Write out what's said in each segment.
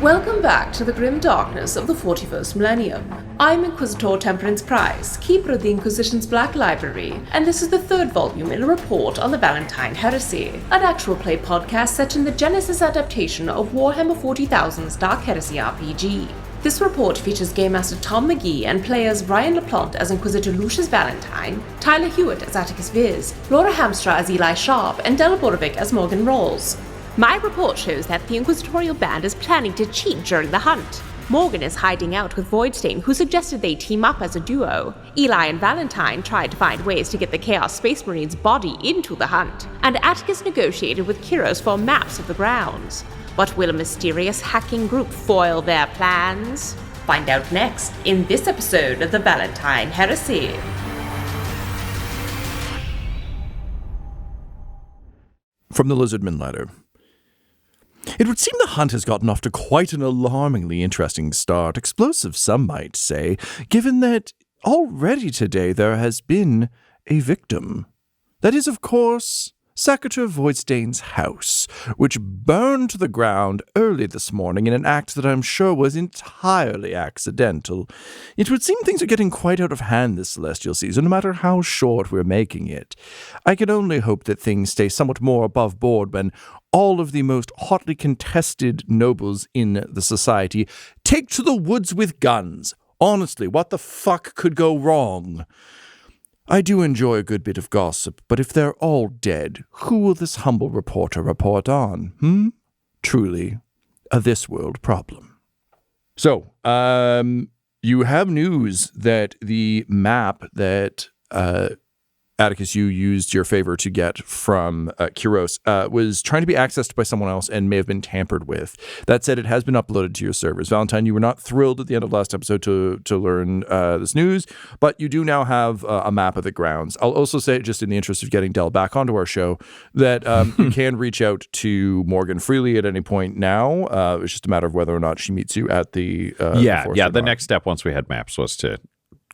Welcome back to the grim darkness of the 41st millennium. I'm Inquisitor Temperance Price, keeper of the Inquisition's Black Library, and this is the third volume in a report on the Valentyne Heresy, an actual play podcast set in the Genesis adaptation of Warhammer 40,000's Dark Heresy RPG. This report features Game Master Tom McGee and players Ryan LaPlante as Inquisitor Lucius Valentyne, Tyler Hewitt as Attikus Viz, Laura Hamstra as Eli Sharp, and Della Borovic as Morgan Rawls. My report shows that the Inquisitorial band is planning to cheat during the hunt. Morgan is hiding out with Voidstain, who suggested they team up as a duo. Eli and Valentyne tried to find ways to get the Chaos Space Marine's body into the hunt, and Attikus negotiated with Kyros for maps of the grounds. But will a mysterious hacking group foil their plans? Find out next in this episode of the Valentyne Heresy. From the Lizardman letter. It would seem the hunt has gotten off to quite an alarmingly interesting start, explosive some might say, given that already today there has been a victim. That is, of course, Secretary Voidstain's house, which burned to the ground early this morning in an act that I'm sure was entirely accidental. It would seem things are getting quite out of hand this celestial season, no matter how short we're making it. I can only hope that things stay somewhat more above board when all of the most hotly contested nobles in the society take to the woods with guns. Honestly, what the fuck could go wrong? I do enjoy a good bit of gossip, but if they're all dead, who will this humble reporter report on? Truly, a this-world problem. So, you have news that the map that Attikus, you used your favor to get from Kyros, was trying to be accessed by someone else and may have been tampered with. That said, it has been uploaded to your servers. Valentyne, you were not thrilled at the end of last episode to learn this news, but you do now have a map of the grounds. I'll also say, just in the interest of getting Dell back onto our show, that you can reach out to Morgan freely at any point now. It's just a matter of whether or not she meets you at the the next step once we had maps was to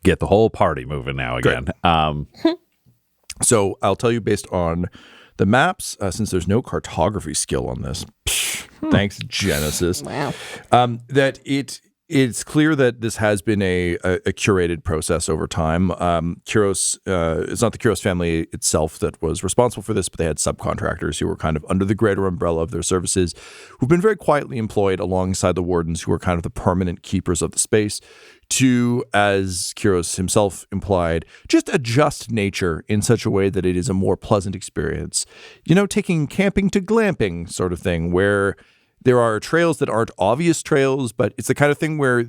get the whole party moving now again. So I'll tell you based on the maps, since there's no cartography skill on this, thanks Genesis, Wow. That it's clear that this has been a curated process over time. Kyros, it's not the Kyros family itself that was responsible for this, but they had subcontractors who were kind of under the greater umbrella of their services, who've been very quietly employed alongside the wardens, who are kind of the permanent keepers of the space, to, as Kyros himself implied, just adjust nature in such a way that it is a more pleasant experience. You know, taking camping to glamping sort of thing, where there are trails that aren't obvious trails, but it's the kind of thing where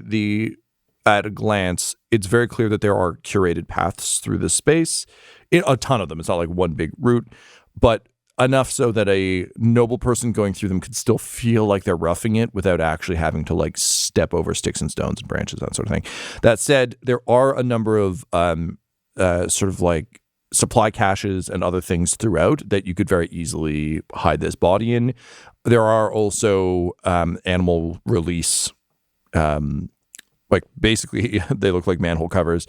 at a glance, it's very clear that there are curated paths through this space. A ton of them. It's not like one big route, but enough so that a noble person going through them could still feel like they're roughing it without actually having to like step over sticks and stones and branches, that sort of thing. That said, there are a number of sort of like supply caches and other things throughout that you could very easily hide this body in. There are also animal release, like basically they look like manhole covers.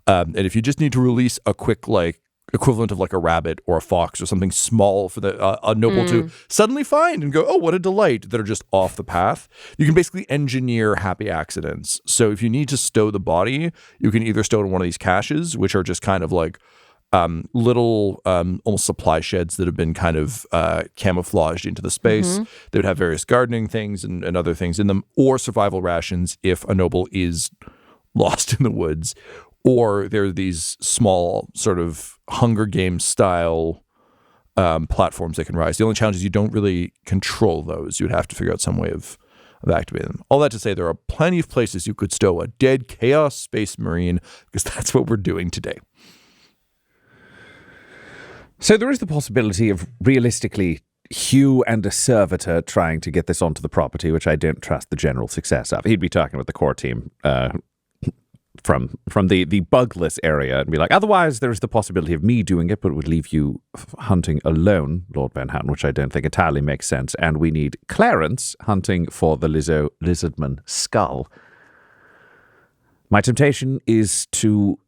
And if you just need to release a quick like equivalent of like a rabbit or a fox or something small for a noble to suddenly find and go, oh, what a delight, that are just off the path. You can basically engineer happy accidents. So if you need to stow the body, you can either stow it in one of these caches, which are just kind of like little almost supply sheds that have been kind of camouflaged into the space. They would have various gardening things and other things in them, or survival rations if a noble is lost in the woods. Or there are these small sort of Hunger Games style platforms that can rise. The only challenge is you don't really control those. You would have to figure out some way of activating them. All that to say, there are plenty of places you could stow a dead Chaos Space Marine, because that's what we're doing today. So there is the possibility of realistically Hugh and a servitor trying to get this onto the property, which I don't trust the general success of. He'd be talking with the core team from the bugless area and be like, otherwise there's the possibility of me doing it, but it would leave you hunting alone, Lord Van Houten, which I don't think entirely makes sense. And we need Clarence hunting for the Lizardman skull. My temptation is to,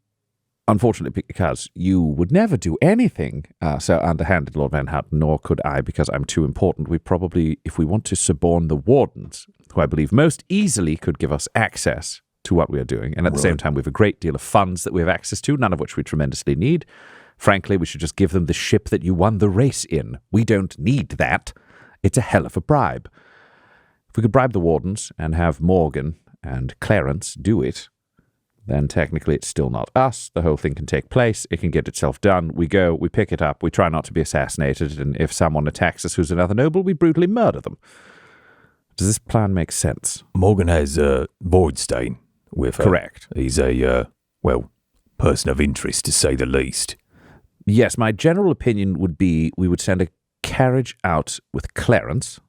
unfortunately, because you would never do anything so underhanded, Lord Van Houten, nor could I, because I'm too important. We probably, if we want to suborn the wardens, who I believe most easily could give us access to what we are doing. And at the same time, we have a great deal of funds that we have access to, none of which we tremendously need. Frankly, we should just give them the ship that you won the race in. We don't need that. It's a hell of a bribe. If we could bribe the wardens and have Morgan and Clarence do it, then technically it's still not us. The whole thing can take place. It can get itself done. We go, we pick it up, we try not to be assassinated, and if someone attacks us who's another noble, we brutally murder them. Does this plan make sense? Morgan has Voidstain with her. Correct. He's a, person of interest, to say the least. Yes, my general opinion would be we would send a carriage out with Clarence.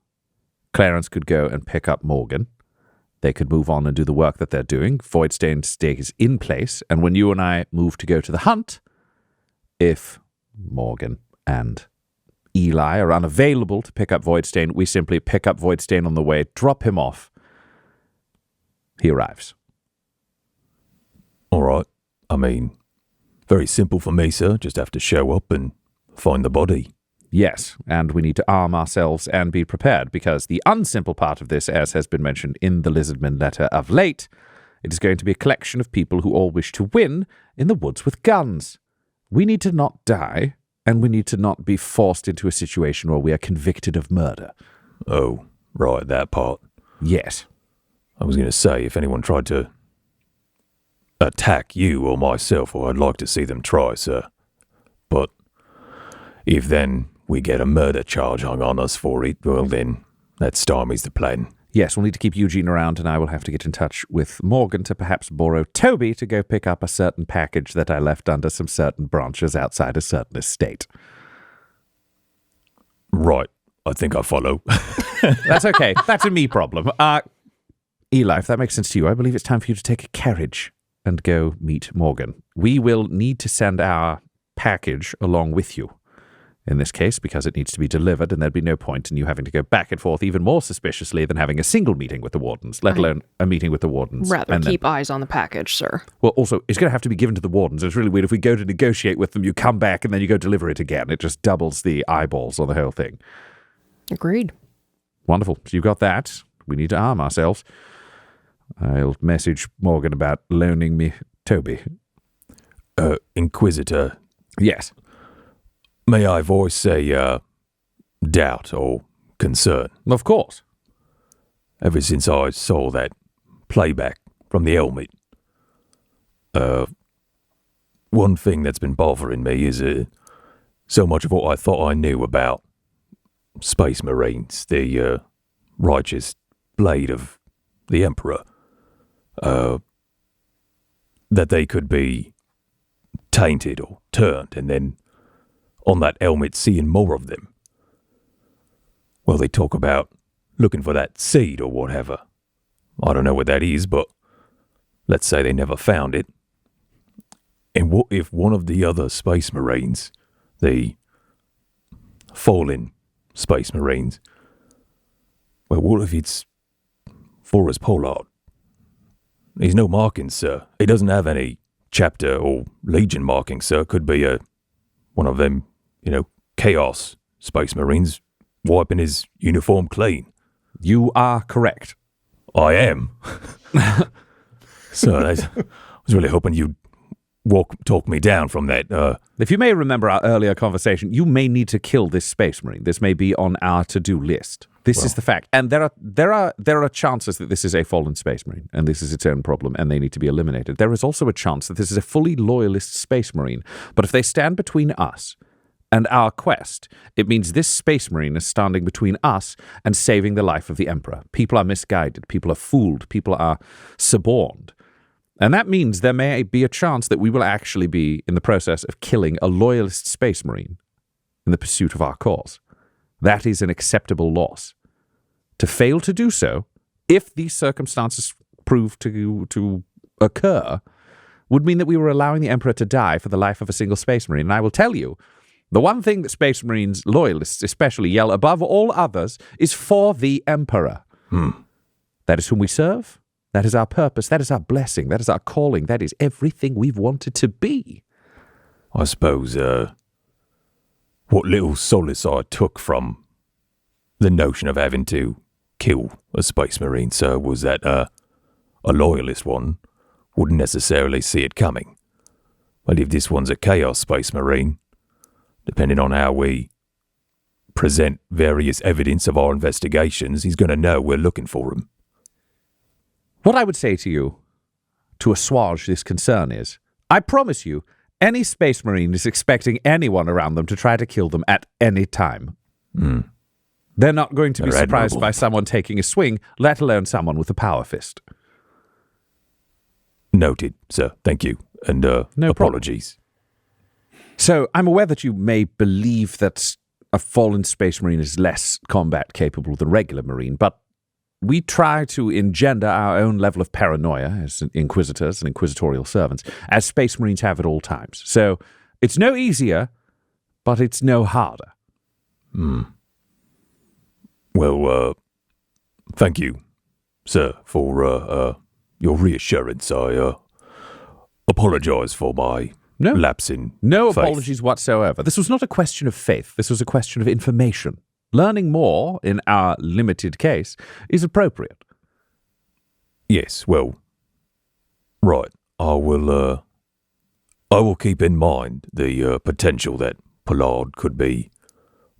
Clarence could go and pick up Morgan. They could move on and do the work that they're doing. Voidstain stays in place. And when you and I move to go to the hunt, if Morgan and Eli are unavailable to pick up Voidstain, we simply pick up Voidstain on the way, drop him off. He arrives. All right. I mean, very simple for me, sir. Just have to show up and find the body. Yes, and we need to arm ourselves and be prepared, because the unsimple part of this, as has been mentioned in the Lizardman letter of late, it is going to be a collection of people who all wish to win in the woods with guns. We need to not die, and we need to not be forced into a situation where we are convicted of murder. Oh, right, that part. Yes. I was going to say, if anyone tried to attack you or myself, well, I'd like to see them try, sir. But if then we get a murder charge hung on us for it, well then, that stymies the plan. Yes, we'll need to keep Eugene around, and I will have to get in touch with Morgan to perhaps borrow Toby to go pick up a certain package that I left under some certain branches outside a certain estate. Right, I think I follow. That's okay. That's a me problem. Eli, if that makes sense to you, I believe it's time for you to take a carriage and go meet Morgan. We will need to send our package along with you. In this case, because it needs to be delivered, and there'd be no point in you having to go back and forth even more suspiciously than having a single meeting with the wardens, let alone a meeting with the wardens. Rather keep eyes on the package, sir. Well, also, it's going to have to be given to the wardens. It's really weird if we go to negotiate with them, you come back, and then you go deliver it again. It just doubles the eyeballs on the whole thing. Agreed. Wonderful. So you've got that. We need to arm ourselves. I'll message Morgan about loaning me Toby. Inquisitor. Yes. May I voice a doubt or concern? Of course. Ever since I saw that playback from the helmet, one thing that's been bothering me is so much of what I thought I knew about Space Marines, the righteous blade of the Emperor, that they could be tainted or turned, and then on that helmet seeing more of them. Well, they talk about looking for that seed or whatever. I don't know what that is, but let's say they never found it. And what if one of the other Space Marines, the fallen Space Marines, well, what if it's Forrest Pollard? He's no markings, sir. He doesn't have any chapter or legion markings, sir. Could be one of them, Chaos Space Marines wiping his uniform clean. You are correct. I am. So I was really hoping you'd talk me down from that. If you may remember our earlier conversation, you may need to kill this Space Marine. This may be on our to-do list. This is the fact. And there are chances that this is a fallen Space Marine, and this is its own problem, and they need to be eliminated. There is also a chance that this is a fully loyalist Space Marine. But if they stand between us and our quest, it means this Space Marine is standing between us and saving the life of the Emperor. People are misguided. People are fooled. People are suborned. And that means there may be a chance that we will actually be in the process of killing a loyalist Space Marine in the pursuit of our cause. That is an acceptable loss. To fail to do so, if these circumstances prove to occur, would mean that we were allowing the Emperor to die for the life of a single Space Marine. And I will tell you, the one thing that Space Marines, loyalists especially, yell above all others is for the Emperor. That is whom we serve. That is our purpose. That is our blessing. That is our calling. That is everything we've wanted to be. I suppose what little solace I took from the notion of having to kill a space marine, sir, was that a loyalist one wouldn't necessarily see it coming. But if this one's a chaos space marine, depending on how we present various evidence of our investigations, he's going to know we're looking for him. What I would say to you, to assuage this concern is, I promise you, any space marine is expecting anyone around them to try to kill them at any time. They're not going to be They're surprised admirable. by someone taking a swing, let alone someone with a power fist. Noted, sir. Thank you. And problem. apologies. So, I'm aware that you may believe that a fallen space marine is less combat capable than regular marine, but we try to engender our own level of paranoia as inquisitors and inquisitorial servants, as space marines have at all times. So, it's no easier, but it's no harder. Well, thank you, sir, for your reassurance. I apologize for my lapse in No faith. apologies whatsoever. This was not a question of faith. This was a question of information. Learning more, in our limited case, is appropriate. Yes, well, right. I will keep in mind the potential that Pollard could be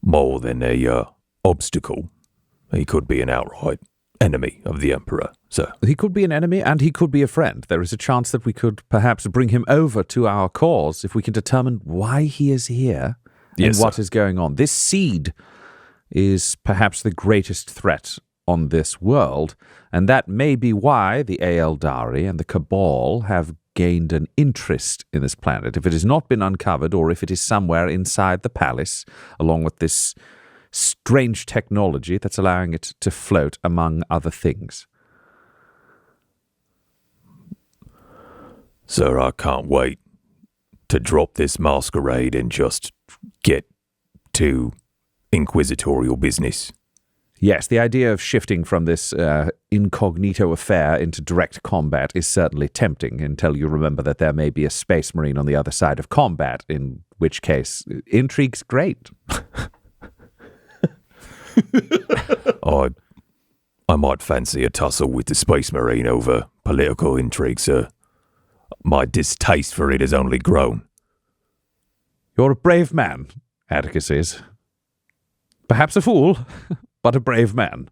more than a obstacle. He could be an outright enemy of the Emperor, sir. He could be an enemy and he could be a friend. There is a chance that we could perhaps bring him over to our cause if we can determine why he is here and Yes, what sir. is going on. This seed is perhaps the greatest threat on this world, and that may be why the Aeldari and the Cabal have gained an interest in this planet. If it has not been uncovered, or if it is somewhere inside the palace, along with this strange technology that's allowing it to float among other things. Sir, I can't wait to drop this masquerade and just get to inquisitorial business. Yes, the idea of shifting from this incognito affair into direct combat is certainly tempting until you remember that there may be a space marine on the other side of combat, in which case, intrigue's great. I might fancy a tussle with the Space Marine over political intrigue, sir. My distaste for it has only grown. You're a brave man, Attikus is. Perhaps a fool, but a brave man.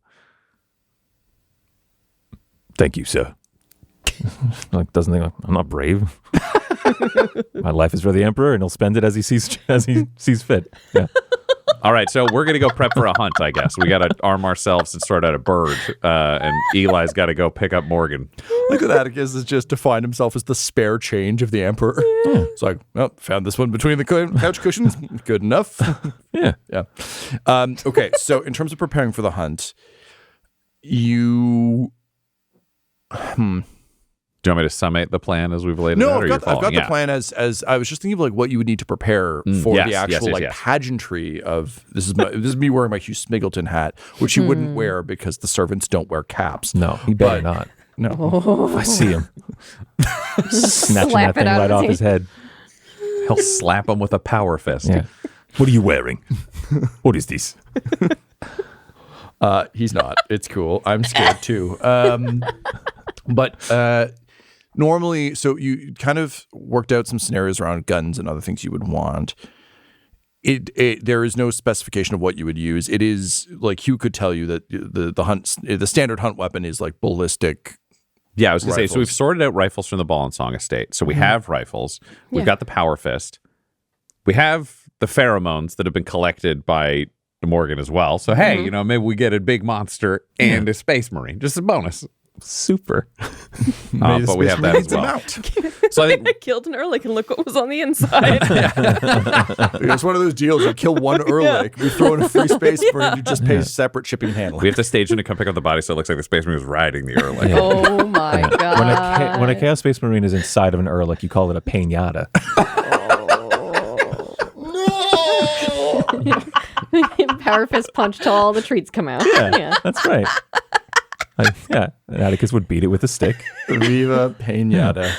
Thank you, sir. Like, doesn't think I'm not brave. My life is for the Emperor, and he'll spend it as he sees fit. Yeah. All right, so we're going to go prep for a hunt, I guess. We got to arm ourselves and sort out a bird, and Eli's got to go pick up Morgan. Look at Attikus has just defined himself as the spare change of the Emperor. Yeah. It's like, well, found this one between the couch cushions. Good enough. Yeah. Yeah. Okay, so in terms of preparing for the hunt, you... Do you want me to summate the plan as we've laid it No, out? I've got the plan as I was just thinking of like what you would need to prepare for yes, the actual yes. pageantry of this is me wearing my Hugh Smiggleton hat, which you wouldn't wear because the servants don't wear caps. No, he better not. No. If I see him snatching Slap that it thing out right of off his his head. He'll slap him with a power fist. Yeah. What are you wearing? What is this? He's not. It's cool. I'm scared too. But normally, so you kind of worked out some scenarios around guns and other things you would want. There is no specification of what you would use. It is like Hugh could tell you that the standard hunt weapon is like ballistic. Yeah, I was going to say, so Rifles. we've sorted out rifles from the Ball and Song estate. So we have rifles. We've Yeah. got the power fist. We have the pheromones that have been collected by Morgan as well. So, hey, maybe we get a big monster and a space marine. Just a bonus. Super. But we have that as well. So I think I killed an Ehrlich and look what was on the inside. It's one of those deals. You kill one Ehrlich, we throw in a free space for it. You just pay separate shipping and handling. we have to stage him to come pick up the body so it looks like the space marine was riding the Ehrlich. Oh my god. When a Chaos Space Marine is inside of an Ehrlich, you call it a pinata. Power fist punch till all the treats come out. Yeah. That's right. And Attikus would beat it with a stick. Viva Pinata.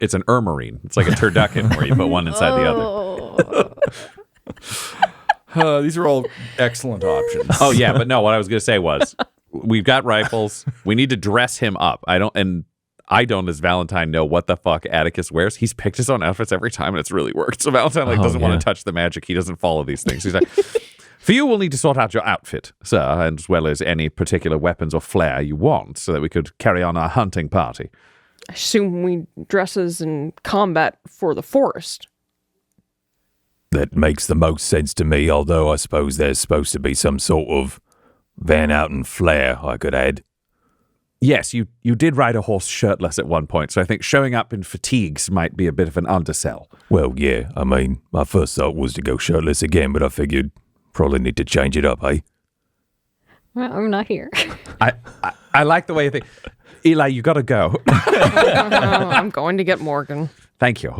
It's an Ermarine. It's like a turducken where you put one inside the other. These are all excellent options. Oh, yeah, but no, what I was going to say was, we've got rifles. We need to dress him up. I don't, as Valentyne, know what the fuck Attikus wears. He's picked his own outfits every time, and it's really worked. So Valentyne doesn't want to touch the magic. He doesn't follow these things. He's like, for you, we'll need to sort out your outfit, sir, as well as any particular weapons or flair you want, so that we could carry on our hunting party. I assume we dresses in combat for the forest. That makes the most sense to me, although I suppose there's supposed to be some sort of Van Houten flair I could add. Yes, you did ride a horse shirtless at one point, so I think showing up in fatigues might be a bit of an undersell. Well, yeah, I mean, my first thought was to go shirtless again, but I figured probably need to change it up, eh? Well, I'm not here. I like the way you think. Eli, you got to go. I'm going to get Morgan. Thank you.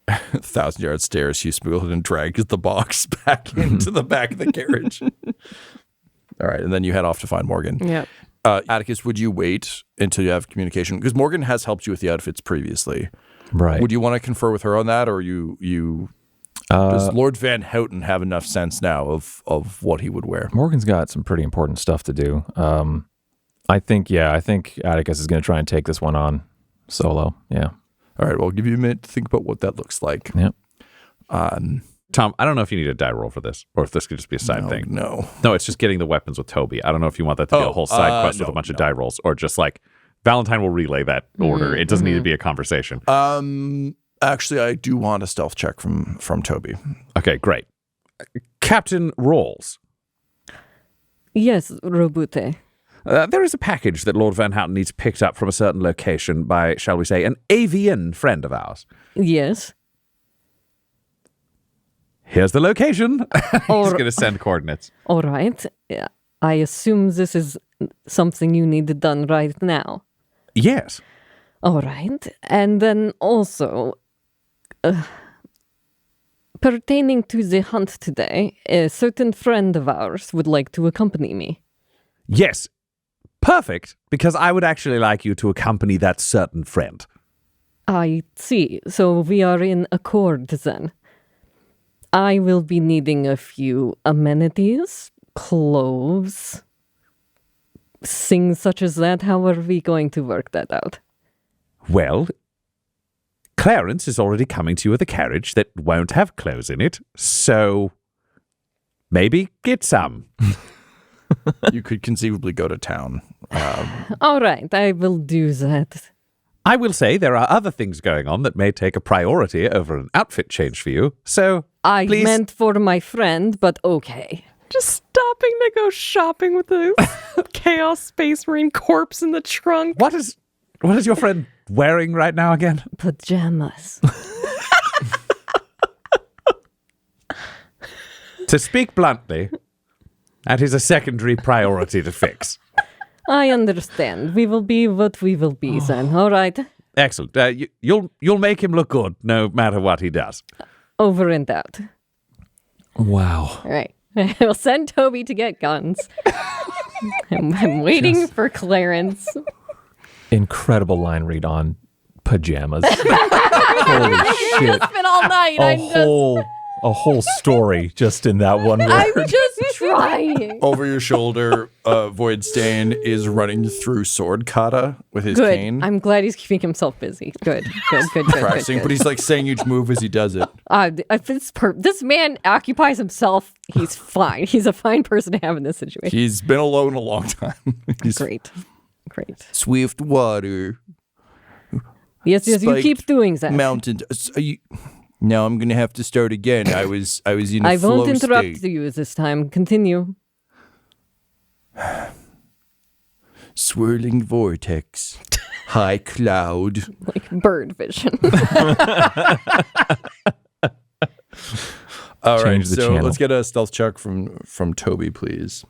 1,000-yard stairs. She smoothly and drags the box back into the back of the carriage. All right, and then you head off to find Morgan. Yep. Attikus, would you wait until you have communication? Because Morgan has helped you with the outfits previously. Right. Would you want to confer with her on that, or does Lord Van Houten have enough sense now of what he would wear? Morgan's got some pretty important stuff to do. I think Attikus is going to try and take this one on solo. Yeah. All right, well, I'll give you a minute to think about what that looks like. Yep. Tom, I don't know if you need a die roll for this, or if this could just be a side thing. No, it's just getting the weapons with Toby. I don't know if you want that to be a whole side quest with a bunch of die rolls, or just like Valentyne will relay that order. It doesn't need to be a conversation. Actually, I do want a stealth check from Toby. Okay, great. Captain Rolls. Yes, Robute. There is a package that Lord Van Houten needs picked up from a certain location by, shall we say, an avian friend of ours. Yes. Here's the location. He's going to send coordinates. All right. I assume this is something you need done right now. Yes. All right. And then also, pertaining to the hunt today, a certain friend of ours would like to accompany me. Yes. Perfect, because I would actually like you to accompany that certain friend. I see. So we are in accord then. I will be needing a few amenities, clothes, things such as that. How are we going to work that out? Well, Clarence is already coming to you with a carriage that won't have clothes in it, so maybe get some. You could conceivably go to town. All right, I will do that. I will say there are other things going on that may take a priority over an outfit change for you, so I please. meant for my friend, but okay. Just stopping to go shopping with the Chaos Space Marine corpse in the trunk. What is your friend wearing right now again? Pajamas. To speak bluntly, that is a secondary priority to fix. I understand. We will be what we will be then. All right. Excellent. You'll make him look good no matter what he does. Over and out. Wow. All right. We'll send Toby to get guns. I'm waiting for Clarence. Incredible line read on pajamas. Holy shit. It's been all night. A whole story just in that one word. I'm just trying. Over your shoulder, Voidstain is running through sword kata with his Good. cane. I'm glad he's keeping himself busy. Good. Practicing, but he's like saying each move as he does it. This man occupies himself. He's fine. He's a fine person to have in this situation. He's been alone a long time. He's Great. Swift water. Yes, you Spiked keep doing that. Mountains. Now I'm gonna have to start again. I was in a I flow won't interrupt state. you this time. Continue. Swirling vortex, high cloud. Like bird vision. All right, Change the so channel. let's get a stealth check from Toby, please.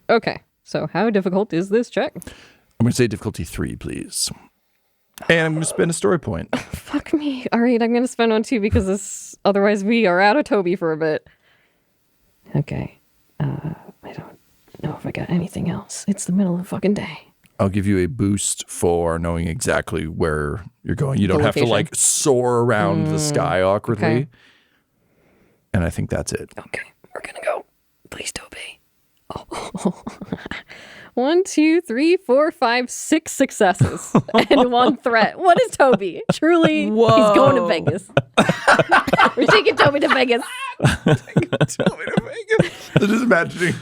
Okay. So how difficult is this check? I'm gonna say difficulty 3, please. And I'm gonna spend a story point. Fuck me. All right, I'm going to spend on 2 because otherwise we are out of Toby for a bit. Okay. I don't know if I got anything else. It's the middle of the fucking day. I'll give you a boost for knowing exactly where you're going. You don't have to location. like soar around the sky awkwardly. Okay. And I think that's it. Okay. Please, Toby. Oh. 1, 2, 3, 4, 5, 6 successes and 1 threat. What is Toby? Truly, he's going to Vegas. We're taking Toby to Vegas. Toby to Vegas. I'm just imagining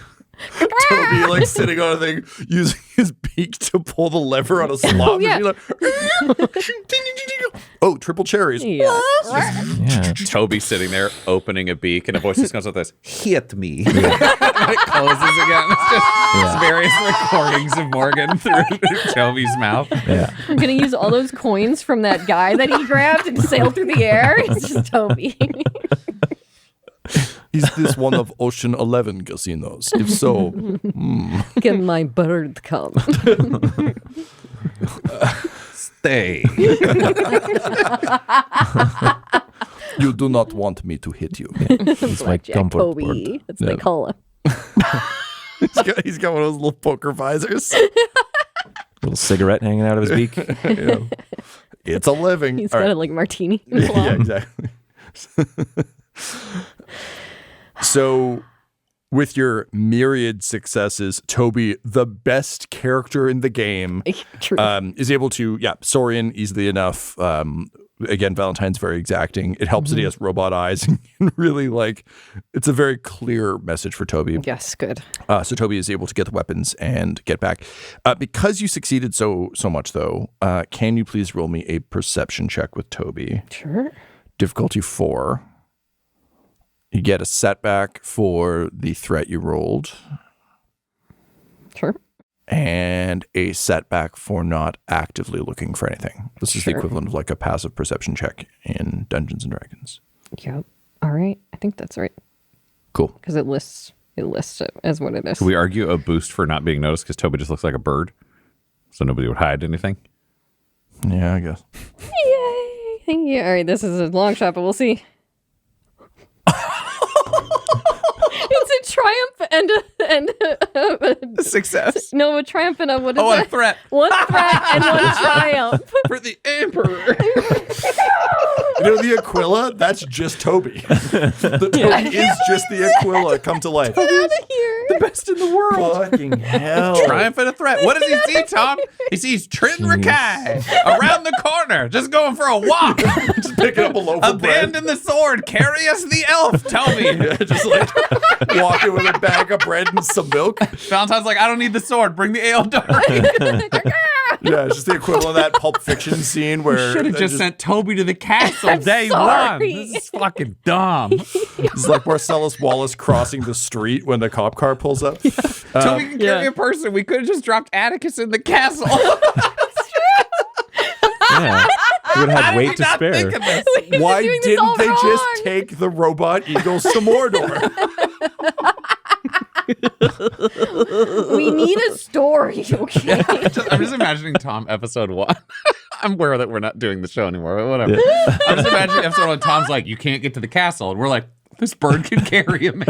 Toby like sitting on a thing, using his beak to pull the lever on a slot machine. Like, oh, triple cherries. Yeah. Toby sitting there opening a beak, and a voice just comes with this, hit me. And it closes again. It's just various recordings of Morgan through Toby's mouth. Yeah. I'm going to use all those coins from that guy that he grabbed and sail through the air. It's just Toby. Is this one of Ocean 11 casinos? If so, Can my bird come? Stay. you do not want me to hit you. He's like Jack comfort Toby. board. That's what they call him. He's got one of those little poker visors. Little cigarette hanging out of his beak. It's a living. He's All got right. a like martini. Yeah, exactly. So, with your myriad successes, Toby, the best character in the game, True. is able to, soar in easily enough. Again, Valentine's very exacting. It helps that he has robot eyes and really it's a very clear message for Toby. Yes, good. So Toby is able to get the weapons and get back. Because you succeeded so much, though, can you please roll me a perception check with Toby? Sure. Difficulty 4. You get a setback for the threat you rolled, Sure. and a setback for not actively looking for anything. This is the equivalent of like a passive perception check in Dungeons and Dragons. Yep. All right. I think that's right. Cool. Because it lists it as what it is. Could we argue a boost for not being noticed because Toby just looks like a bird? So nobody would hide anything? Yeah, I guess. Yay! Thank you. All right, this is a long shot, but we'll see. It's a triumph and a Success. no, a triumph and a what is Oh, it? a threat. One threat and one triumph. For the Emperor. You know the Aquila? That's just Toby. The Toby is just the Aquila come to life. Get out of here! The best in the world. Fucking hell. Triumph and a threat. What does he see, Tom? He sees Trin Rakai around the corner, just going for a walk. Just picking up a loaf of bread. Abandon the sword. Carry us the elf, Toby. Yeah, just like walking with a bag of bread and some milk. Valentine's like, I don't need the sword. Bring the ale dark. Yeah, it's just the equivalent of that Pulp Fiction scene where Should have just sent Toby to the castle day sorry. 1. This is fucking dumb. it's like Marcellus Wallace crossing the street when the cop car pulls up. Toby can carry a person. We could have just dropped Attikus in the castle. Yeah. He would have had How did weight we to not spare. think of this? Why doing this all didn't they just wrong. take the robot eagles to Mordor? We need a story, okay? I'm just imagining Tom episode 1. I'm aware that we're not doing the show anymore, but whatever. I'm just imagining episode 1. Tom's like, you can't get to the castle. And we're like, this bird can carry a man.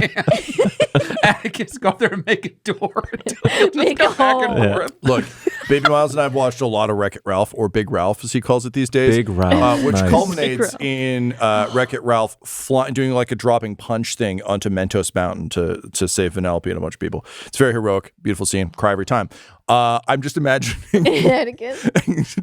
Attikus, go up there and make a door. Just Make go a back hole. and forth. Look, Baby Miles and I have watched a lot of Wreck-It Ralph, or Big Ralph as he calls it these days. Big Ralph, which nice. culminates in Wreck-It Ralph doing like a dropping punch thing onto Mentos Mountain to save Vanellope and a bunch of people. It's very heroic, beautiful scene, cry every time. I'm just imagining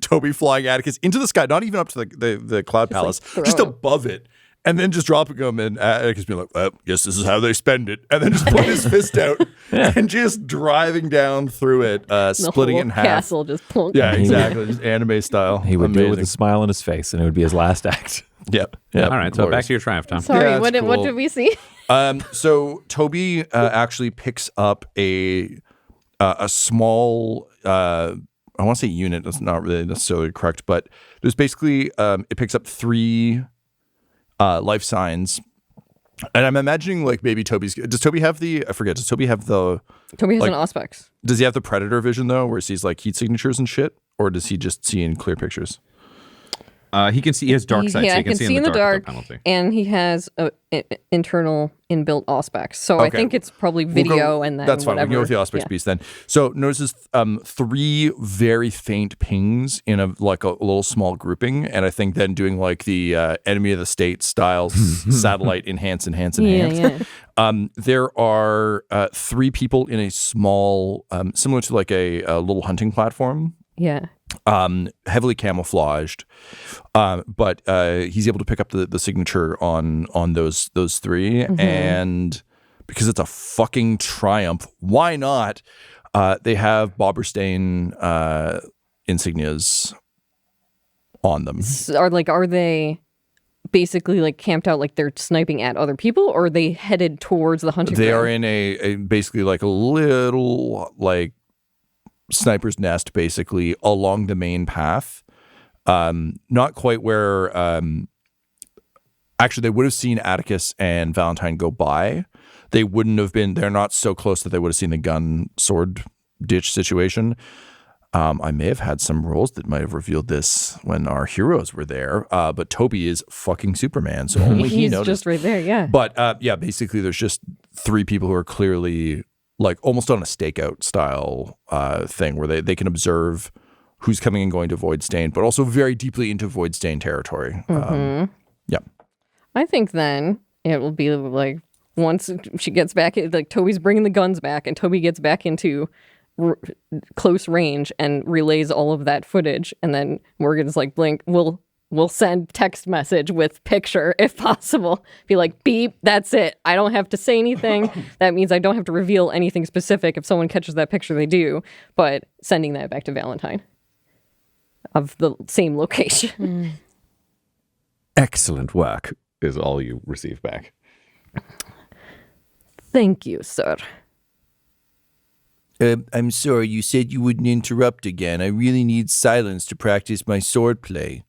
Toby flying Attikus into the sky, not even up to the Cloud Palace, just throw him. above it. And then just dropping him, and Attikus being like, well, guess this is how they spend it. And then just putting his fist out and just driving down through it, splitting it in the half. castle just plunk. Yeah, exactly. Just anime style. He would do it with a Amazing. smile on his face, and it would be his last act. Yep. All right, so back to your triumph, Tom. Sorry, Yeah, what that's did cool. we see? So Toby actually picks up a small, I want to say unit. That's not really necessarily correct, but there's basically it picks up 3 life signs, and I'm imagining like maybe does Toby have the Toby has like- an Auspex. does he have the predator vision though, where he sees like heat signatures and shit, or does he just see in clear pictures? He can see. He has dark sight, so he can see in the dark. Without penalty. And he has internal inbuilt auspex. So I think it's probably video and then that's fine. whatever. We can go with the auspex piece then. So notices 3 very faint pings in a little small grouping, and I think then doing like the enemy of the state style satellite enhance. Yeah. There are 3 people in a small, similar to like a little hunting platform. Yeah. Heavily camouflaged, but he's able to pick up the signature on those 3, and because it's a fucking triumph, why not? They have Bobberstein insignias on them. Are they basically like camped out, like they're sniping at other people, or are they headed towards the hunting They ground? are in a basically like a little like sniper's nest basically along the main path, not quite where actually they would have seen Attikus and Valentyne go by. They wouldn't have been, they're not so close that they would have seen the gun sword ditch situation. I may have had some rolls that might have revealed this when our heroes were there, but Toby is fucking Superman, so only he He's noticed. just right there, yeah. But yeah, basically there's just 3 people who are clearly like almost on a stakeout style thing where they can observe who's coming and going to Voidstain, but also very deeply into Voidstain territory. Yeah. I think then it will be like once she gets back, like Toby's bringing the guns back, and Toby gets back into close range and relays all of that footage, and then Morgan's like, Blink, we'll send text message with picture if possible. Be like, beep, that's it. I don't have to say anything. That means I don't have to reveal anything specific. If someone catches that picture, they do. But sending that back to Valentyne of the same location. Excellent work is all you receive back. Thank you, sir. I'm sorry, you said you wouldn't interrupt again. I really need silence to practice my swordplay.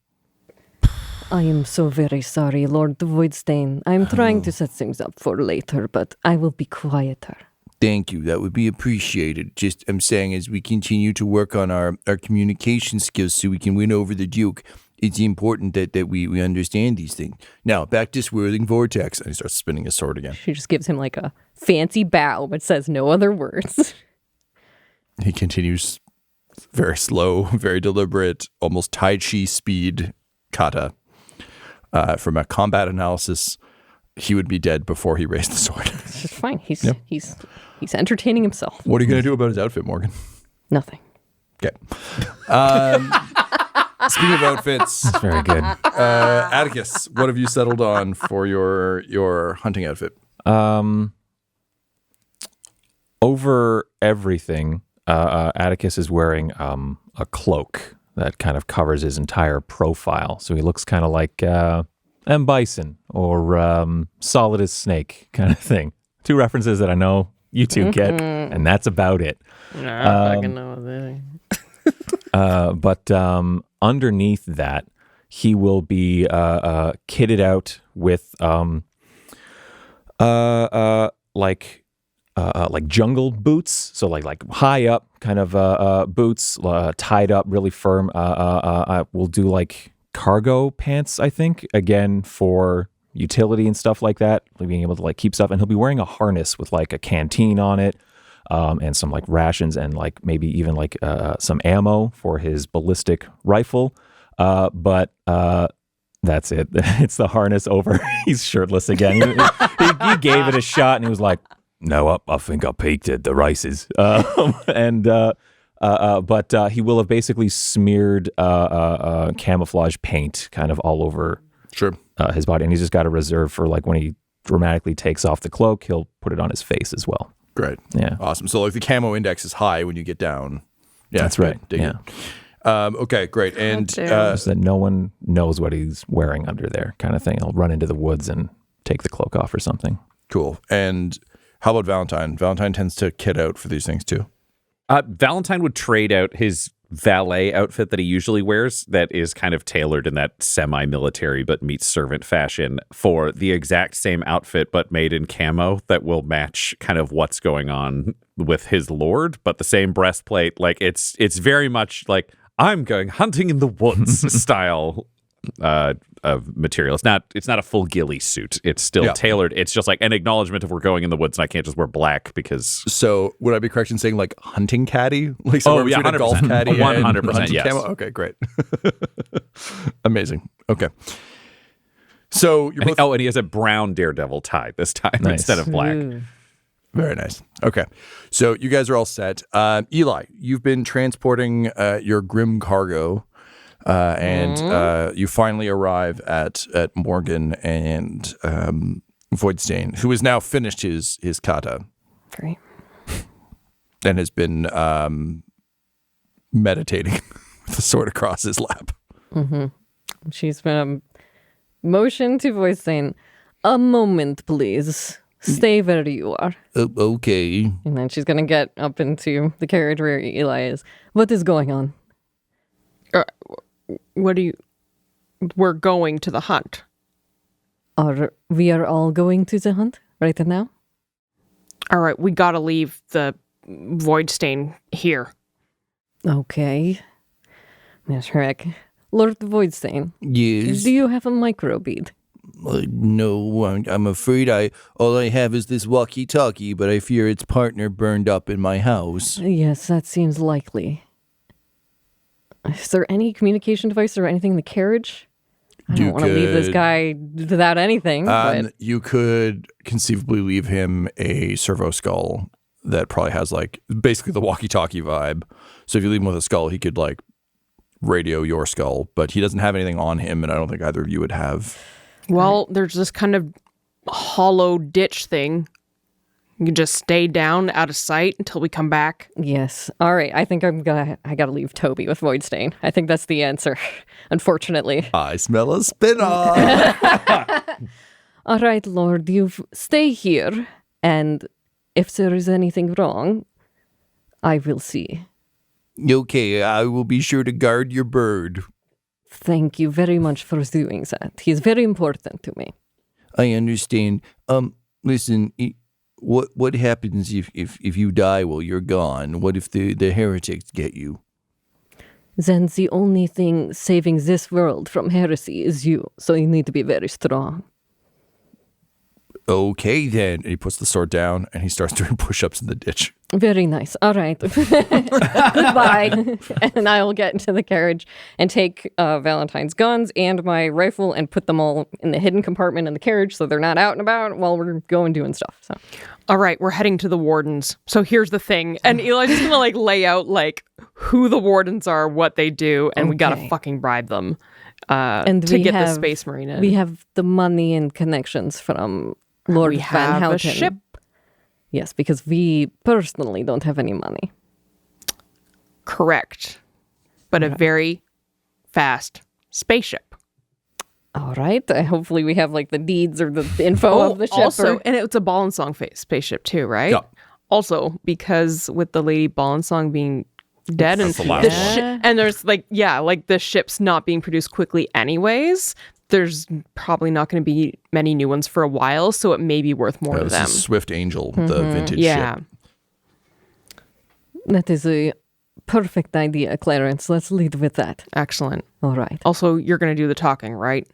I am so very sorry, Lord Voidstain. I'm trying to set things up for later, but I will be quieter. Thank you. That would be appreciated. Just, I'm saying, as we continue to work on our communication skills so we can win over the Duke, it's important that we understand these things. Now, back to Swirling Vortex. And he starts spinning his sword again. She just gives him like a fancy bow, but says no other words. He continues very slow, very deliberate, almost Tai Chi speed kata. From a combat analysis, he would be dead before he raised the sword. It's just fine. He's entertaining himself. What are you going to do about his outfit, Morgan? Nothing. Okay. Speaking of outfits, That's very good. Attikus, what have you settled on for your hunting outfit? Over everything, Attikus is wearing a cloak that kind of covers his entire profile. So he looks kind of like M. Bison or Solid as Snake kind of thing. 2 references that I know you 2 get, and that's about it. No, I fucking know that. But underneath that, he will be kitted out with like jungle boots, so like high up kind of boots, tied up really firm. We'll do like cargo pants, I think, again for utility and stuff like that, like being able to like keep stuff. And he'll be wearing a harness with like a canteen on it, and some like rations and like maybe even like some ammo for his ballistic rifle. But that's it. It's the harness over. He's shirtless again. He gave it a shot and he was like, no, I think I peaked at the races. But he will have basically smeared camouflage paint kind of all over his body. And he's just got a reserve for like when he dramatically takes off the cloak, he'll put it on his face as well. Great. Yeah. Awesome. So like the camo index is high when you get down. Yeah, that's right. Yeah. Okay, great. And so that no one knows what he's wearing under there kind of thing. He'll run into the woods and take the cloak off or something. Cool. And how about Valentyne? Valentyne tends to kit out for these things too. Valentyne would trade out his valet outfit that he usually wears that is kind of tailored in that semi-military but meets servant fashion for the exact same outfit but made in camo that will match kind of what's going on with his lord, but the same breastplate. Like it's very much like I'm going hunting in the woods style of material. It's not a full ghillie suit. It's still tailored. It's just like an acknowledgement of we're going in the woods and I can't just wear black because. So would I be correct in saying like hunting caddy? Like somewhere between a golf caddy 100%, and yes. camo? Okay, great. Amazing. Okay. So you're both... and he has a brown daredevil tie this time instead of black. Ooh. Very nice. Okay. So you guys are all set. Eli, you've been transporting your grim cargo. And you finally arrive at Morgan and Voidstain, who has now finished his kata. Great. And has been meditating with the sword across his lap. Mm-hmm. She's been motion to Voidstain. A moment, please. Stay where you are. Okay. And then she's going to get up into the carriage where Eli is. What is going on? We're going to the hunt. We are all going to the hunt right now? All right, we gotta leave the Voidstain here. Okay. That's correct. Lord Voidstain. Yes. Do you have a microbead? No, I'm afraid all I have is this walkie-talkie, but I fear its partner burned up in my house. Yes, that seems likely. Is there any communication device or anything in the carriage? I don't want to leave this guy without anything. But... You could conceivably leave him a servo skull that probably has like basically the walkie-talkie vibe. So if you leave him with a skull, he could like radio your skull, but he doesn't have anything on him, and I don't think either of you would have. Well, there's this kind of hollow ditch thing. You can just stay down out of sight until we come back. Yes. All right. I think I gotta leave Toby with Voidstain. I think that's the answer, unfortunately. I smell a spin-off. All right, Lord, you stay here, and if there is anything wrong, I will see. Okay, I will be sure to guard your bird. Thank you very much for doing that. He is very important to me. I understand. Listen, what happens if you die while you're gone? What if the heretics get you? Then the only thing saving this world from heresy is you, so you need to be very strong. Okay, then. And he puts the sword down, and he starts doing push-ups in the ditch. Very nice. All right. Goodbye. And I will get into the carriage and take Valentyne's guns and my rifle and put them all in the hidden compartment in the carriage so they're not out and about while we're going doing stuff. So, all right, we're heading to the Wardens. So here's the thing. And Eli's just going to like lay out like who the Wardens are, what they do, and we got to fucking bribe them and to get the Space Marine in. We have the money and connections from Lord we Van have Houten. A ship. Yes, because we personally don't have any money. Correct. But a very fast spaceship. All right. Hopefully we have like the deeds or the info of the ship. Also, and it's a Ball and Song spaceship too, right? Yeah. Also, because with the Lady Ball and Song being dead and and there's like the ship's not being produced quickly anyways, there's probably not going to be many new ones for a while, so it may be worth more to them. This is Swift Angel, the vintage ship. That is a perfect idea, Clarence. Let's lead with that. Excellent. All right. Also, you're going to do the talking, right?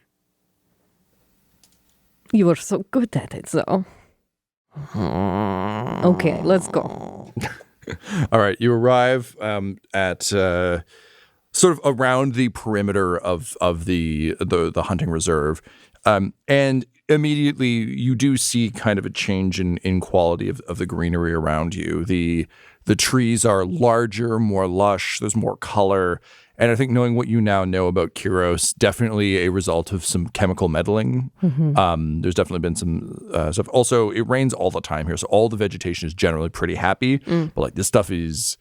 You are so good at it, though. Okay, let's go. All right, you arrive at sort of around the perimeter of the hunting reserve, and immediately you do see kind of a change in quality of the greenery around you. The trees are larger, more lush. There's more color. And I think knowing what you now know about Kyros, definitely a result of some chemical meddling. Mm-hmm. There's definitely been some stuff. Also, it rains all the time here, so all the vegetation is generally pretty happy. But like this stuff is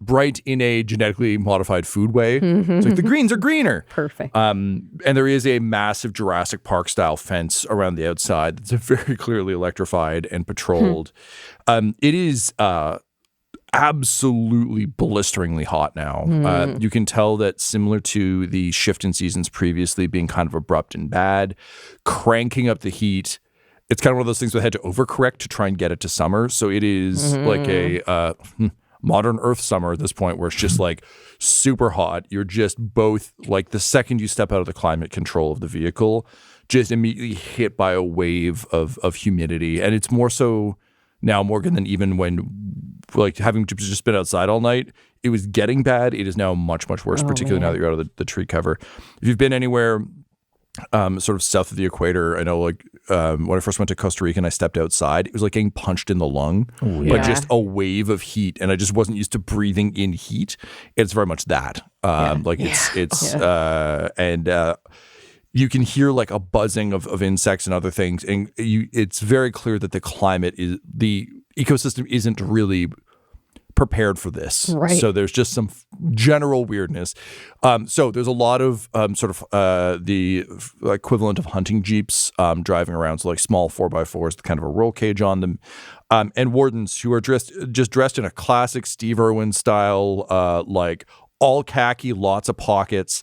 bright in a genetically modified food way. Mm-hmm. It's like the greens are greener. Perfect. And there is a massive Jurassic Park style fence around the outside that's very clearly electrified and patrolled. It is absolutely blisteringly hot now. You can tell that similar to the shift in seasons previously being kind of abrupt and bad, cranking up the heat. It's kind of one of those things we had to overcorrect to try and get it to summer. So it is like modern Earth summer at this point, where it's just like super hot. You're just both like the second you step out of the climate control of the vehicle, just immediately hit by a wave of humidity. And it's more so now, Morgan, than even when like having just been outside all night. It was getting bad. It is now much, much worse, particularly now that you're out of the tree cover. If you've been anywhere sort of south of the equator, I know like when I first went to Costa Rica and I stepped outside, it was like getting punched in the lung by just a wave of heat. And I just wasn't used to breathing in heat. It's very much that. You can hear like a buzzing of insects and other things. And it's very clear that the ecosystem isn't really prepared for this. Right. So there's just some general weirdness. So there's a lot of the equivalent of hunting jeeps driving around. So like small 4x4s with kind of a roll cage on them. And wardens who are dressed in a classic Steve Irwin style, like all khaki, lots of pockets,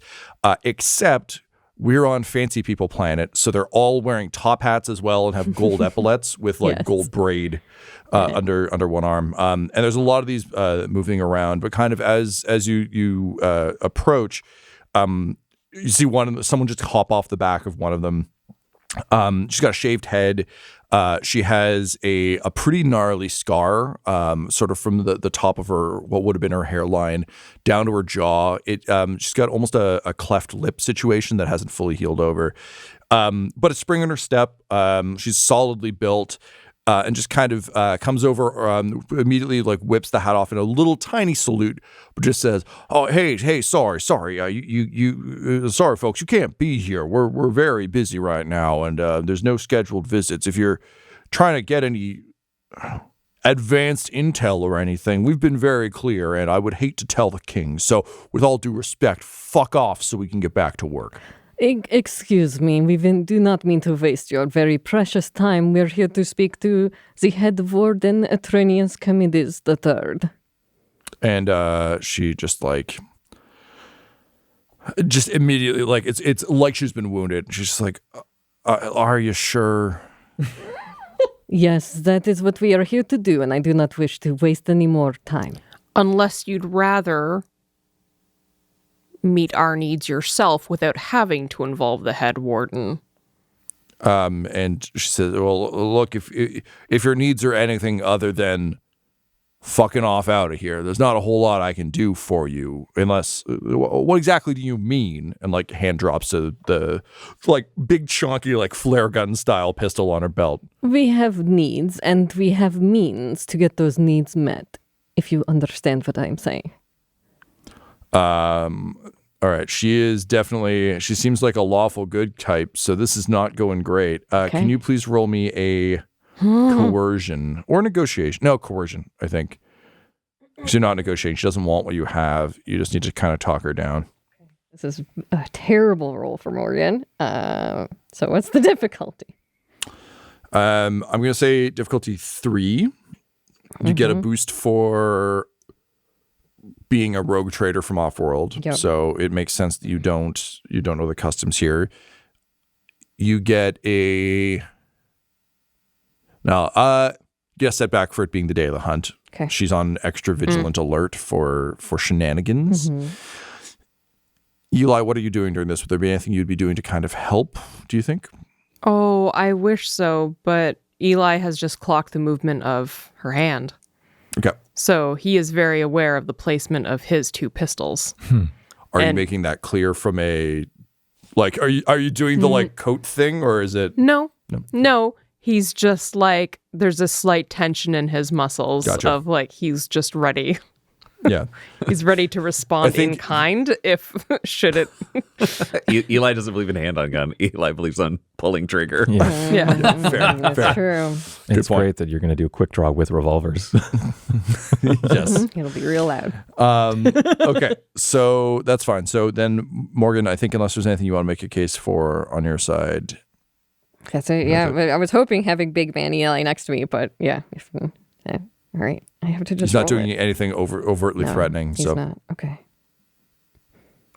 except we're on fancy people planet. So they're all wearing top hats as well and have gold epaulets with like gold braid under one arm. And there's a lot of these moving around, but kind of as you approach, you see someone just hop off the back of one of them. She's got a shaved head. She has a pretty gnarly scar, sort of from the top of her, what would have been her hairline, down to her jaw. She's got almost a cleft lip situation that hasn't fully healed over. But a spring in her step. She's solidly built. And just kind of comes over, immediately like whips the hat off in a little tiny salute, but just says, "Oh, hey, sorry, sorry, folks, you can't be here. We're very busy right now, and there's no scheduled visits. If you're trying to get any advanced intel or anything, we've been very clear, and I would hate to tell the king. So, with all due respect, fuck off so we can get back to work." Excuse me, we do not mean to waste your very precious time. We're here to speak to the head warden, Atrenius Commidus III. And she just immediately, like, it's like she's been wounded. She's just like, are you sure? Yes, that is what we are here to do, and I do not wish to waste any more time. Unless you'd rather meet our needs yourself without having to involve the head warden. And she says, well, look, if your needs are anything other than fucking off out of here, there's not a whole lot I can do for you, unless, what exactly do you mean? And like hand drops the like big chunky like flare gun style pistol on her belt. We have needs, and we have means to get those needs met, if you understand what I'm saying. All right. She seems like a lawful good type, so this is not going great. Okay. Can you please roll me a coercion or negotiation? No, coercion, I think. She's not negotiating. She doesn't want what you have. You just need to kind of talk her down. This is a terrible roll for Morgan. So what's the difficulty? I'm going to say difficulty 3. You get a boost for being a rogue trader from off-world. Yep. So it makes sense that you don't know the customs here. You get a setback for it being the day of the hunt. Okay. She's on extra vigilant alert for shenanigans. Eli, what are you doing during this? Would there be anything you'd be doing to kind of help, do you think? Oh, I wish so, but Eli has just clocked the movement of her hand. Okay. So he is very aware of the placement of his 2 pistols. Are you making that clear from a, like, are you doing the like coat thing, or is it? No. He's just like, there's a slight tension in his muscles. Gotcha. Of like, he's just ready. Yeah. He's ready to respond in kind if should it. Eli doesn't believe in hand-on gun. Eli believes on pulling trigger. Yeah. That's true. It's great that you're going to do a quick draw with revolvers. Yes. It'll be real loud. Okay. So that's fine. So then, Morgan, I think unless there's anything you want to make a case for on your side. That's it. Yeah. I was hoping having big man Eli next to me, but yeah. All right. I have to just. He's not roll doing it. anything overtly threatening. He's So not. Okay.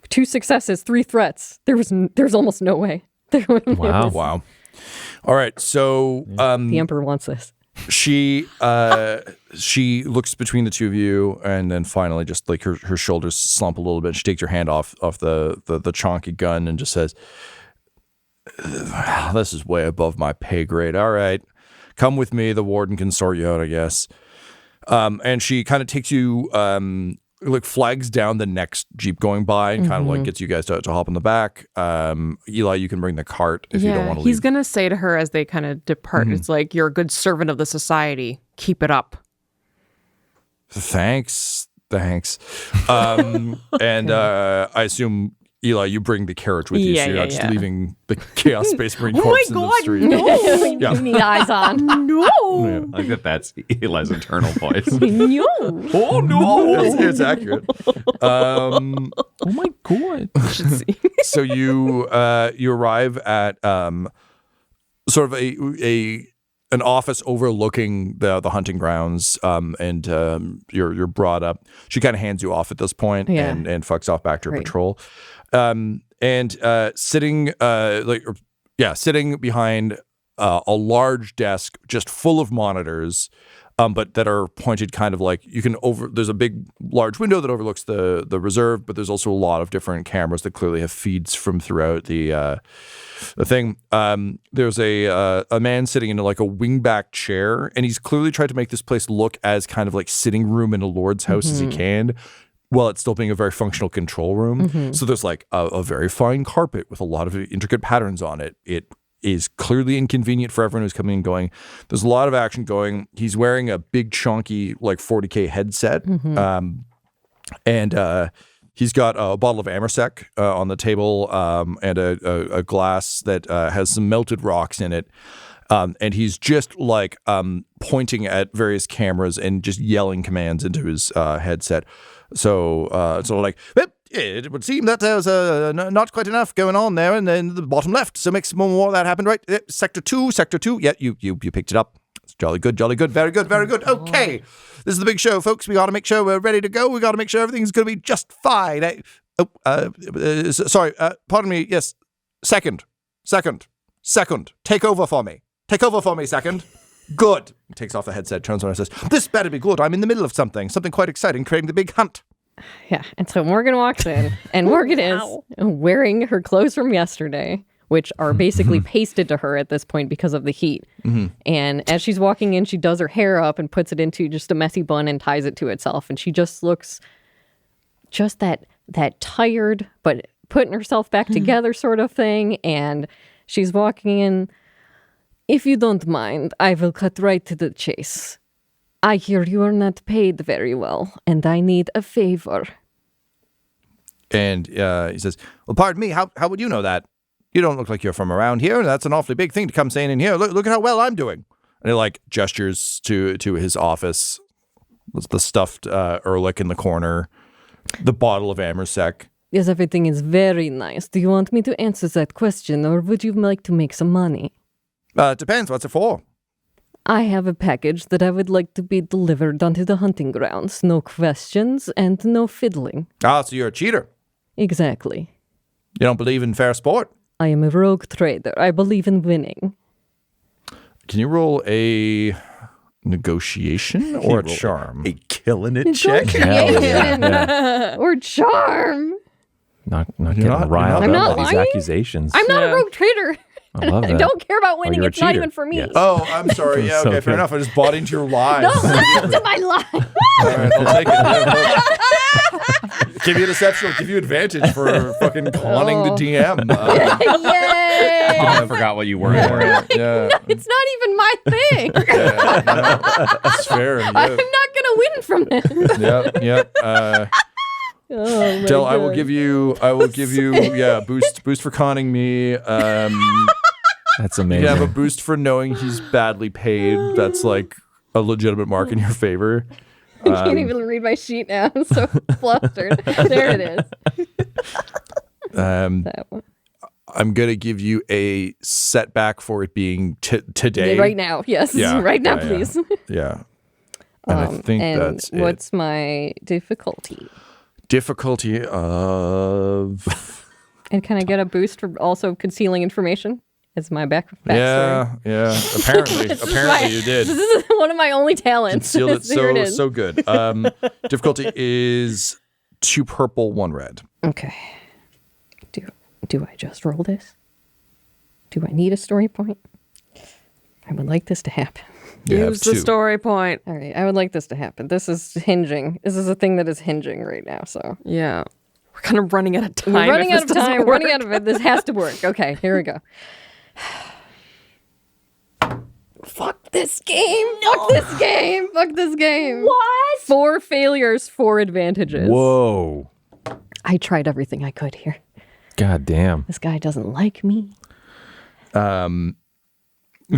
2 successes, 3 threats. There's almost no way. Wow. Wow. All right. So The Emperor wants this. She looks between the two of you, and then finally, just like her shoulders slump a little bit. She takes her hand off the chonky gun and just says, "This is way above my pay grade. All right, come with me. The warden can sort you out, I guess." And she kind of takes you, like flags down the next Jeep going by and kind of like gets you guys to hop in the back. Eli, you can bring the cart if you don't want to leave. He's going to say to her as they kind of depart, it's like, you're a good servant of the society. Keep it up. Thanks. And I assume, Eli, you bring the carriage with you, so you're not just leaving the Chaos Space Marine corpse in the street. No. You need eyes on. No. Yeah, I think that's Eli's internal voice. No. Oh, no. It's accurate. Oh my god! So you arrive at sort of an office overlooking the hunting grounds, and you're brought up. She kind of hands you off at this point and fucks off back to her patrol. Sitting sitting behind a large desk just full of monitors, but that are pointed kind of like there's a big large window that overlooks the reserve, but there's also a lot of different cameras that clearly have feeds from throughout the thing. There's a man sitting in like a wingback chair, and he's clearly tried to make this place look as kind of like sitting room in a lord's house as he can, while it's still being a very functional control room. So there's like a very fine carpet with a lot of intricate patterns on it. It is clearly inconvenient for everyone who's coming and going. There's a lot of action going. He's wearing a big chunky like 40K headset. And he's got a bottle of Amersec on the table, and a glass that has some melted rocks in it. And he's just like pointing at various cameras and just yelling commands into his headset. So like, it would seem that there's not quite enough going on there, and then the bottom left. So make some more of that happen, right? Sector 2. Yeah, you picked it up. It's jolly good. Very good. Okay, this is the big show, folks. We got to make sure we're ready to go. We got to make sure everything's going to be just fine. Sorry. Pardon me. Yes. Second. Take over for me. Second. Good. He takes off the headset, turns around and says, "This better be good. I'm in the middle of something quite exciting, creating the big hunt." Yeah, and so Morgan walks in, and Morgan is wearing her clothes from yesterday, which are basically pasted to her at this point because of the heat. And as she's walking in, she does her hair up and puts it into just a messy bun and ties it to itself. And she just looks just that tired, but putting herself back together sort of thing. And she's walking in. "If you don't mind, I will cut right to the chase. I hear you are not paid very well, and I need a favor." And he says, "Well, pardon me, how would you know that? You don't look like you're from around here. That's an awfully big thing to come saying in here. Look at how well I'm doing." And he like gestures to his office. With the stuffed Ehrlich in the corner, the bottle of Amersec. "Yes, everything is very nice. Do you want me to answer that question, or would you like to make some money?" It depends. What's it for? "I have a package that I would like to be delivered onto the hunting grounds. No questions and no fiddling." Ah, so you're a cheater. "Exactly. You don't believe in fair sport? I am a rogue trader. I believe in winning." Can you roll a negotiation or a charm? A killing it check. Or charm. Not getting riled I'm up not by these lying. accusations. I'm not a rogue trader. I love I that. don't care about winning. you're a It's not cheater. even for me. Yes. Oh, I'm sorry. Yeah, So okay, fair good. enough. I just bought into your lies. Don't listen to my lie. All right, I'll take it. Give you a deception. I'll give you advantage for fucking conning the DM. Yay! I forgot what you were. Yeah, It's not even my thing. that's fair. I'm not gonna win from this. Yep. Oh my Del, I will God. give you. Boost for conning me. That's amazing. You have a boost for knowing he's badly paid. That's like a legitimate mark in your favor. I can't even read my sheet now. I'm so flustered. There it is. That one. I'm gonna give you a setback for it being today. Right now, yes. Yeah, Right now, yeah. please. Yeah. And I think and that's it. what's my difficulty? Difficulty of And can I get a boost for also concealing information It's my backstory. Yeah. Apparently you did. This is one of my only talents. Concealed it Here it is. so good. Difficulty is 2 purple, 1 red. Okay. Do I just roll this? Do I need a story point? I would like this to happen. Use the story point. All right, I would like this to happen. This is hinging. This is a thing that is hinging right now, so. Yeah. We're kind of running out of time. We're running if out of this doesn't time. work. Running out of it. This has to work. Okay, here we go. Fuck this game. Fuck this game. Fuck this game. What? 4 failures, 4 advantages. Whoa. I tried everything I could here. God damn. This guy doesn't like me.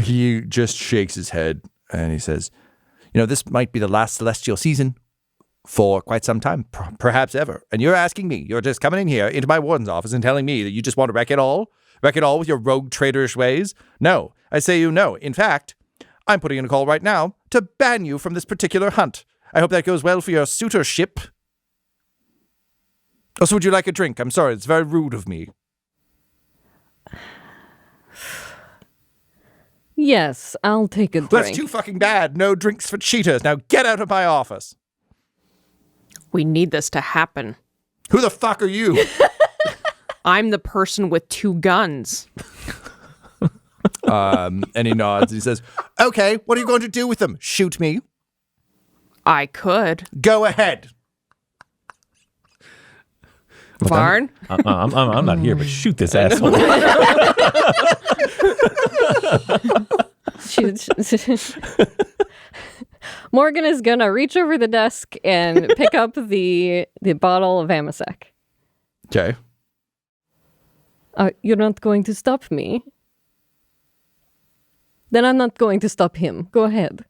He just shakes his head and he says, this might be the last celestial season for quite some time, perhaps ever. And you're asking me, you're just coming in here into my warden's office and telling me that you just want to wreck it all with your rogue traitorish ways? No, I say you no. In fact, I'm putting in a call right now to ban you from this particular hunt. I hope that goes well for your suitorship. Also, would you like a drink? I'm sorry, it's very rude of me. Yes, I'll take a drink. That's too fucking bad. No drinks for cheaters. Now get out of my office. We need this to happen. Who the fuck are you? I'm the person with 2 guns. And he nods and he says, okay, what are you going to do with them? Shoot me? I could. Go ahead. Varn? I'm not here, but shoot this asshole. Morgan is gonna reach over the desk and pick up the bottle of Amasec. Okay. You're not going to stop me? Then I'm not going to stop him. Go ahead.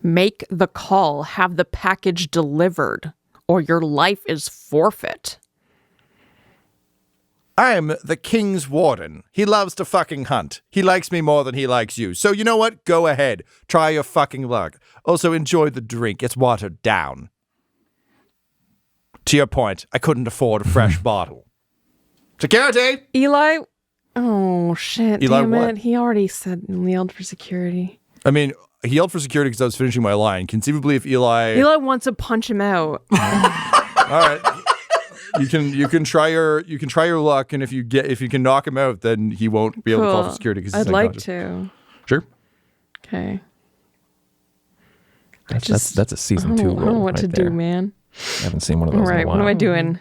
Make the call. Have the package delivered, or your life is forfeit. I'm the king's warden. He loves to fucking hunt. He likes me more than he likes you. So you know what? Go ahead. Try your fucking luck. Also, enjoy the drink. It's watered down. To your point, I couldn't afford a fresh bottle. Security! Eli? Oh, shit. Eli Damn what? it. He already yelled for security. I mean, he yelled for security because I was finishing my line. Conceivably, if Eli wants to punch him out. all right. You can try your luck, and if you can knock him out, then he won't be able to call for security because he's I'd like unconscious. to. Sure. Okay. That's a season 2 roll. I don't know what right to there. do, man. I haven't seen one of All those in right, a while. what am I doing?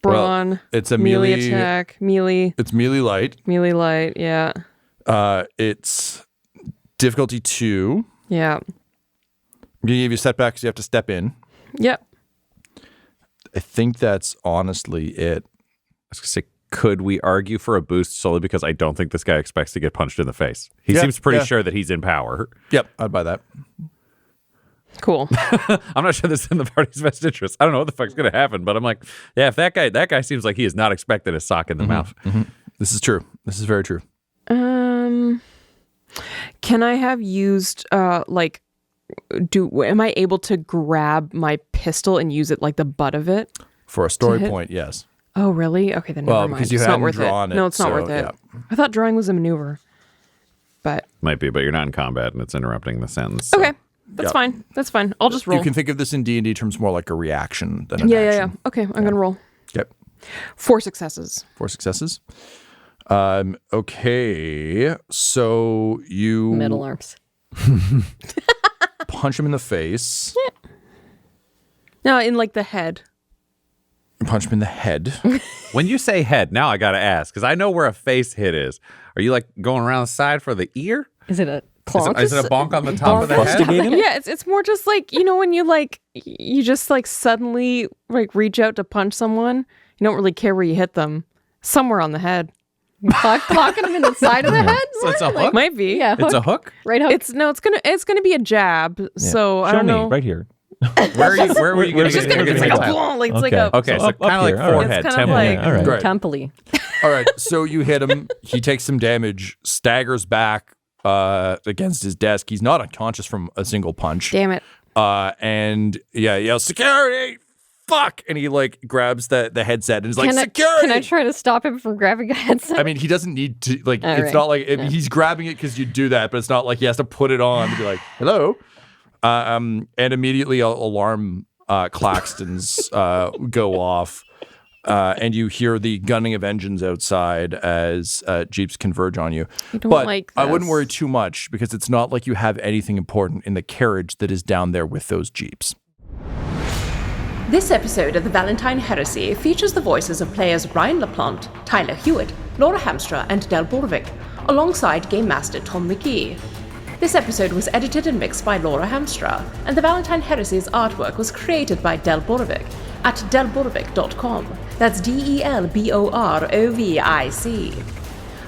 Brawn. Well, it's a melee melee attack. Melee It's melee light. light. Yeah. It's difficulty 2. Yeah. I'm gonna give you a setback because you have to step in. Yep. I think that's honestly it. I was going to say, could we argue for a boost solely because I don't think this guy expects to get punched in the face? He Yeah, seems pretty yeah. sure that he's in power. Yep, I'd buy that. Cool. I'm not sure this is in the party's best interest. I don't know what the fuck's going to happen, but I'm like, yeah, if that guy seems like he is not expecting a sock in the mouth. This is true. This is very true. Can I have used am I able to grab my pistol and use it like the butt of it? For a story hit? point, yes. Oh, really? Okay, then Well, never mind. because you It's not hadn't worth drawn it, No, it's not so, worth it. yeah. I thought drawing was a maneuver. But Might be, but you're not in combat and it's interrupting the sentence. So. okay. That's Yeah. fine. That's fine. I'll just roll. You can think of this in D&D terms more like a reaction than an yeah. action. Okay, I'm going to roll. Yep. 4 successes. 4 successes. Okay, so you Metal arms. punch him in the face. No, in like the head. You punch him in the head. When you say head, now I got to ask, because I know where a face hit is. Are you like going around the side for the ear? Is it a clonk? Is it a bonk on the top of the head? Yeah, it's more just like, when you just like suddenly like reach out to punch someone, you don't really care where you hit them. Somewhere on the head. Clocking him in the side of the head? So it's a hook? Might be. Yeah, It's a hook? right hook. It's gonna be a jab. So I Show don't me, know. right here. Where were you It's just gonna be like a attack? blow, like it's Okay. like a Okay, so up kind of like here, all right. forehead, It's kind of temple. like- All right. Great. Temple-y. All right, so you hit him. He takes some damage, staggers back against his desk. He's not unconscious from a single punch. damn it. And yeah, yells, security! fuck? And he like grabs the headset and is like, security! Can I try to stop him from grabbing a headset? I mean, he doesn't need to, like, All it's right. not like, he's grabbing it because you do that, but it's not like he has to put it on to be like, hello? And immediately alarm claxtons go off. And you hear the gunning of engines outside as jeeps converge on you. I don't but like I wouldn't this. worry too much because it's not like you have anything important in the carriage that is down there with those jeeps. This episode of the Valentyne Heresy features the voices of players Ryan LaPlante, Tyler Hewitt, Laura Hamstra, and Del Borovic, alongside Game Master Tom McGee. This episode was edited and mixed by Laura Hamstra, and the Valentyne Heresy's artwork was created by Del Borovic at delborovic.com. That's DELBOROVIC.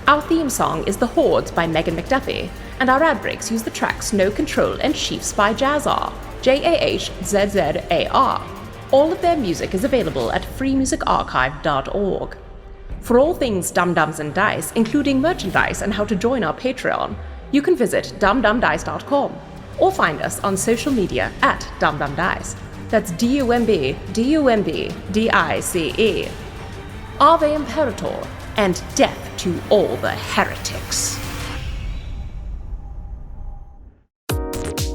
Our theme song is The Hordes by Megan McDuffie, and our ad breaks use the tracks No Control and Chiefs by Jazzar, JAHZZAR. All of their music is available at freemusicarchive.org. For all things Dum Dums and Dice, including merchandise and how to join our Patreon, you can visit dumdumdice.com or find us on social media at dumdumdice. That's DUMBDICE. Ave Imperator, and death to all the heretics.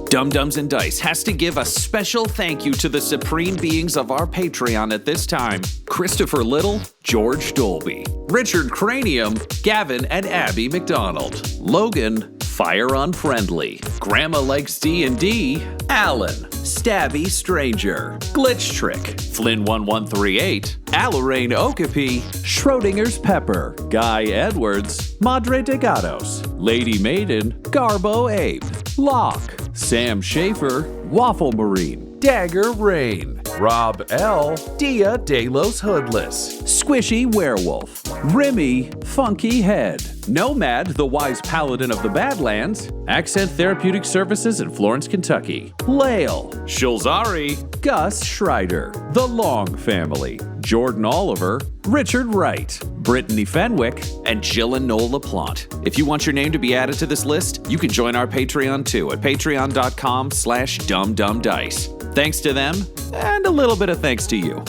Dum Dums and Dice has to give a special thank you to the supreme beings of our Patreon at this time: Christopher Little, George Dolby, Richard Cranium, Gavin and Abby McDonald, Logan, Fire Unfriendly, Grandma Likes D&D, Alan, Stabby Stranger, Glitch Trick, Flynn1138, Alarain Okapi, Schrodinger's Pepper, Guy Edwards, Madre de Gatos, Lady Maiden, Garbo Abe, Locke, Sam Schaefer, Waffle Marine, Dagger Rain, Rob L, Dia de los Hoodless, Squishy Werewolf, Remy Funky Head, Nomad, the Wise Paladin of the Badlands, Accent Therapeutic Services in Florence, Kentucky, Lael, Shulzari, Gus Schreider, The Long Family, Jordan Oliver, Richard Wright, Brittany Fenwick, and Jill and Noel LaPlante. If you want your name to be added to this list, you can join our Patreon too at patreon.com/dumdumdice. Thanks to them, and a little bit of thanks to you.